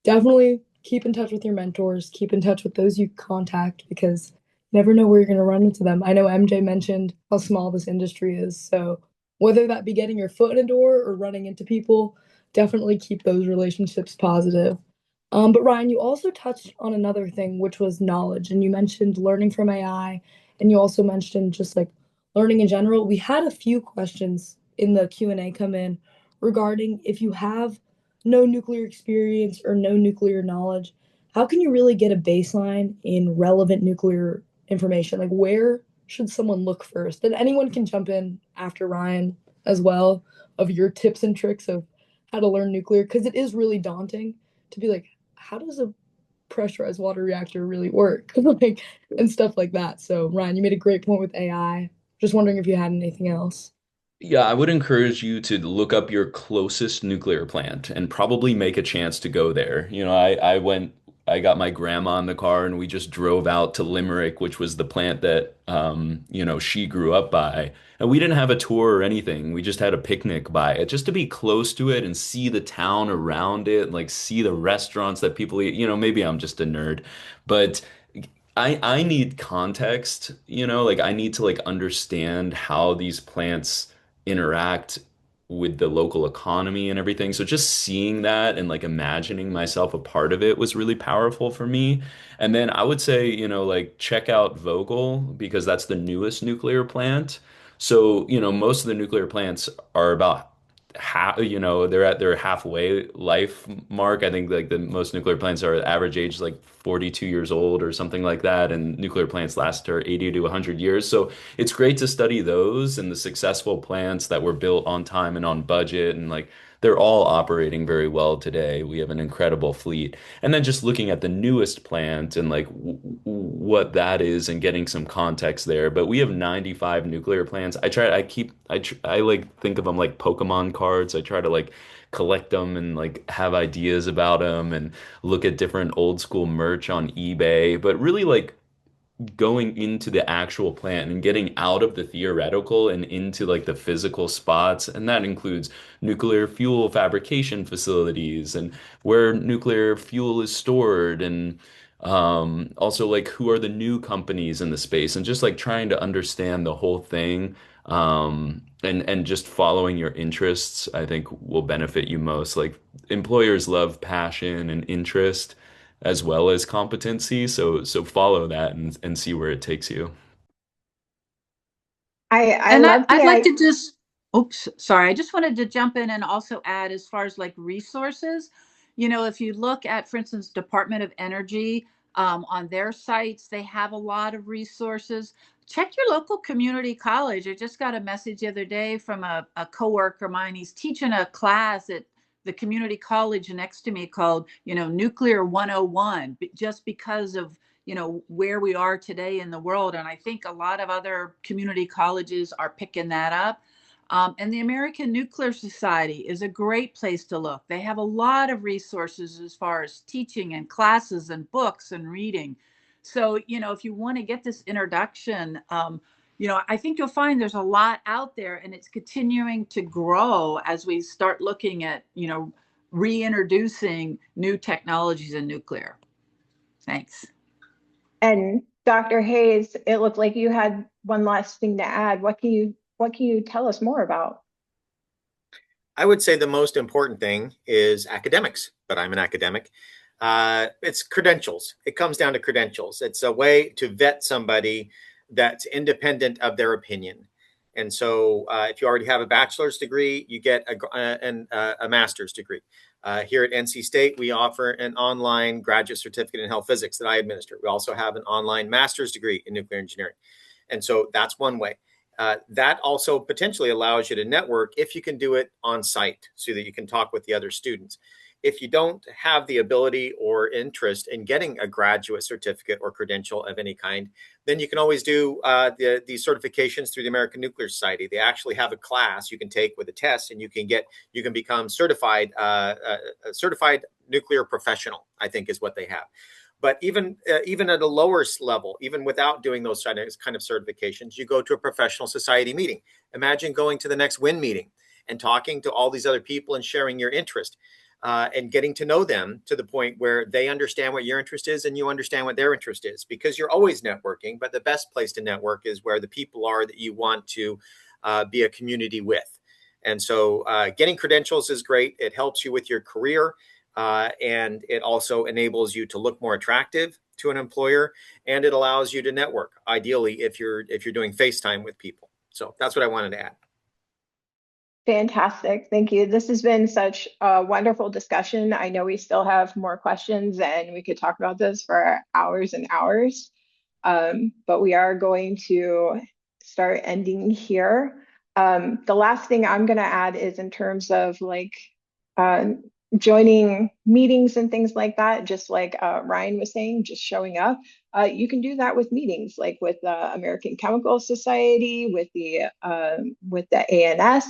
definitely keep in touch with your mentors, keep in touch with those you contact because you never know where you're going to run into them. I know MJ mentioned how small this industry is. So whether that be getting your foot in a door or running into people, definitely keep those relationships positive. But Ryan, you also touched on another thing, which was knowledge, and you mentioned learning from AI, and you also mentioned just like learning in general. We had a few questions in the Q&A come in regarding if you have no nuclear experience or no nuclear knowledge, how can you really get a baseline in relevant nuclear information? Like where should someone look first? And anyone can jump in after Ryan as well of your tips and tricks of how to learn nuclear because it is really daunting to be like how does a pressurized water reactor really work? Like and stuff like that. So Ryan, you made a great point with AI. Just wondering if you had anything else. Yeah, I would encourage you to look up your closest nuclear plant and probably make a chance to go there. I got my grandma in the car and we just drove out to Limerick, which was the plant that, she grew up by. And we didn't have a tour or anything. We just had a picnic by it, just to be close to it and see the town around it, like see the restaurants that people eat. Maybe I'm just a nerd, but I need context, like I need to like understand how these plants interact with the local economy and everything. So just seeing that and like imagining myself a part of it was really powerful for me. And then I would say, like check out Vogel because that's the newest nuclear plant. So, most of the nuclear plants are about half, they're at their halfway life mark. I think like the most nuclear plants are average age like 42 years old or something like that, and nuclear plants last for 80 to 100 years. So it's great to study those and the successful plants that were built on time and on budget, and like they're all operating very well today. We have an incredible fleet. And then just looking at the newest plant and like what that is and getting some context there. But we have 95 nuclear plants. I like think of them like Pokemon cards. I try to like collect them and like have ideas about them and look at different old school merch on eBay, but really like going into the actual plant and getting out of the theoretical and into like the physical spots. And that includes nuclear fuel fabrication facilities and where nuclear fuel is stored and also like who are the new companies in the space and just like trying to understand the whole thing. And just following your interests, I think will benefit you most. Like employers love passion and interest as well as competency. So follow that and see where it takes you. I And love the I'd like I to just, oops, sorry. I just wanted to jump in and also add as far as like resources, if you look at, for instance, Department of Energy, on their sites, they have a lot of resources. Check your local community college. I just got a message the other day from a coworker of mine. He's teaching a class at the community college next to me called, Nuclear 101, just because of where we are today in the world. And I think a lot of other community colleges are picking that up. And the American Nuclear Society is a great place to look. They have a lot of resources as far as teaching and classes and books and reading. So, if you want to get this introduction, I think you'll find there's a lot out there and it's continuing to grow as we start looking at, reintroducing new technologies in nuclear. Thanks. and Dr. Hayes, it looked like you had one last thing to add. What can you tell us more about? I would say the most important thing is academics, but I'm an academic. It's credentials. It comes down to credentials. It's a way to vet somebody that's independent of their opinion. And so, if you already have a bachelor's degree, you get a master's degree. Here at NC State, we offer an online graduate certificate in health physics that I administer. We also have an online master's degree in nuclear engineering. And so that's one way. That also potentially allows you to network if you can do it on site so that you can talk with the other students. If you don't have the ability or interest in getting a graduate certificate or credential of any kind, then you can always do these certifications through the American Nuclear Society. They actually have a class you can take with a test, and you can become certified, a certified nuclear professional, I think is what they have. But even at a lower level, even without doing those kind of certifications, you go to a professional society meeting. Imagine going to the next WIN meeting and talking to all these other people and sharing your interest and getting to know them to the point where they understand what your interest is and you understand what their interest is, because you're always networking. But the best place to network is where the people are that you want to be a community with. And so getting credentials is great. It helps you with your career. And it also enables you to look more attractive to an employer, and it allows you to network, ideally, if you're doing FaceTime with people. So that's what I wanted to add. Fantastic. Thank you. This has been such a wonderful discussion. I know we still have more questions and we could talk about this for hours and hours, but we are going to start ending here. The last thing I'm going to add is in terms of like joining meetings and things like that, just like Ryan was saying, just showing up. You can do that with meetings, like with the American Chemical Society, with the ANS.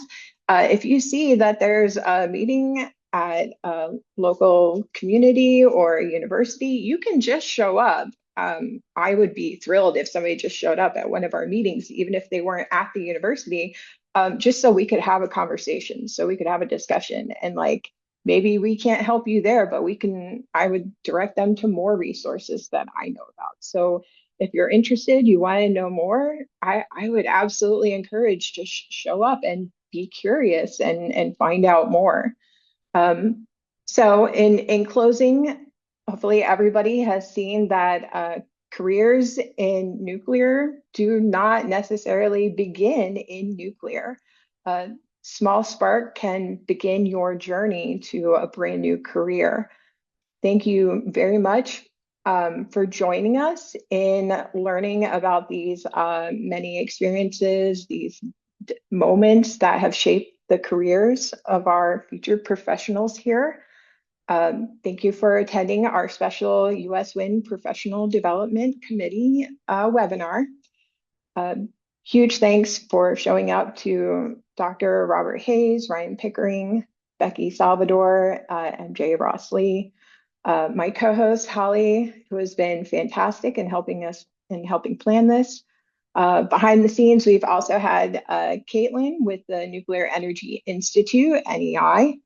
If you see that there's a meeting at a local community or a university, you can just show up. I would be thrilled if somebody just showed up at one of our meetings, even if they weren't at the university, just so we could have a conversation, so we could have a discussion. And like, maybe we can't help you there, but I would direct them to more resources that I know about. So if you're interested, you want to know more, I would absolutely encourage just show up and be curious and find out more. So in closing, hopefully everybody has seen that careers in nuclear do not necessarily begin in nuclear. Small spark can begin your journey to a brand new career. Thank you very much for joining us in learning about these many experiences, these moments that have shaped the careers of our future professionals here. Thank you for attending our special US WIN Professional Development Committee webinar. Huge thanks for showing up to Dr. Robert Hayes, Ryan Pickering, Becky Salvadore, MJ Ross-Lee, my co-host Holly, who has been fantastic in helping plan this. Behind the scenes, we've also had Caitlin with the Nuclear Energy Institute, NEI,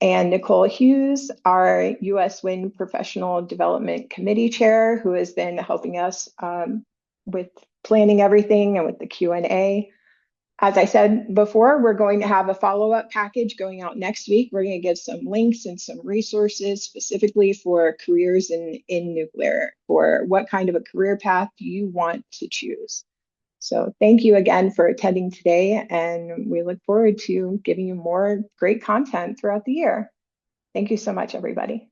and Nicole Hughes, our US WIN Professional Development Committee Chair, who has been helping us with planning everything and with the Q&A. As I said before, we're going to have a follow-up package going out next week. We're going to give some links and some resources specifically for careers in nuclear, for what kind of a career path you want to choose. So thank you again for attending today, and we look forward to giving you more great content throughout the year. Thank you so much, everybody.